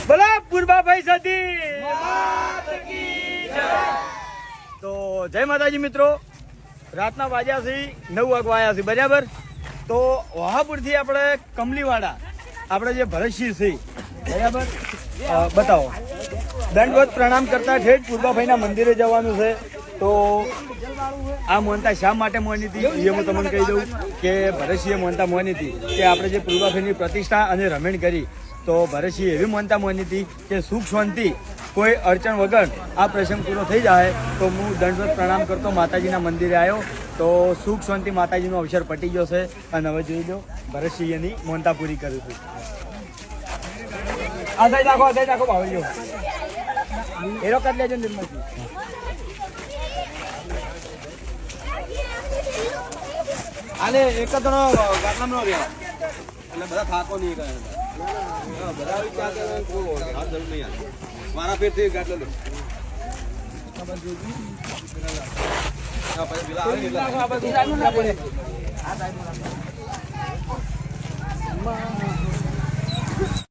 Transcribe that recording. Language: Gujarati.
બોલો પૂર્વાભાઈ સતી તો જય માતાજી મિત્રો, રાતના વાગ્યા છે 9 વાગવા આવ્યા છે બરાબર. તો વહાપુરથી આપણે કમલીવાડા આપણે જે ભરતસિંહ છે બરાબર, બતાવો. દંડવત પ્રણામ કરતા ઠેઠ પૂર્વાભાઈના મંદિરે જવાનું છે. તો આ મોનતા શા માટે મોની હતી એ હું તમને કહી દઉં કે ભરતસિંહે મોનતા મોની હતી કે આપણે જે પૂર્વાભાઈની પ્રતિષ્ઠા અને રમણ કરી, તો ભરતસિંહ એવી મોનતા મોની હતી કે સુખ શાંતિ કોઈ અડચણ વગર આ પ્રસંગ પૂરો થઈ જાય. તો હું દંડવત પ્રણામ કરતો માતાજીના મંદિરે આવ્યો, તો સુખ શાંતિ માતાજીનો અવસર પટી ગયો છે. અને હવે જોઈ લો ભરતસિંહની મોનતા પૂરી કરું છું. આ સાઈડ રાખો ભાવજો એરો કરી લેજો નિર્મલજી. આને એક જ ગાટલામાં ન રહેવા એટલે બધા થાકો નહીં કરે. બધા વિચાર કરે કોઈ હાથ જરૂર નહીં આવે. મારા પેટથી ગાટલો લો. પછી પેલા આવે ને એટલે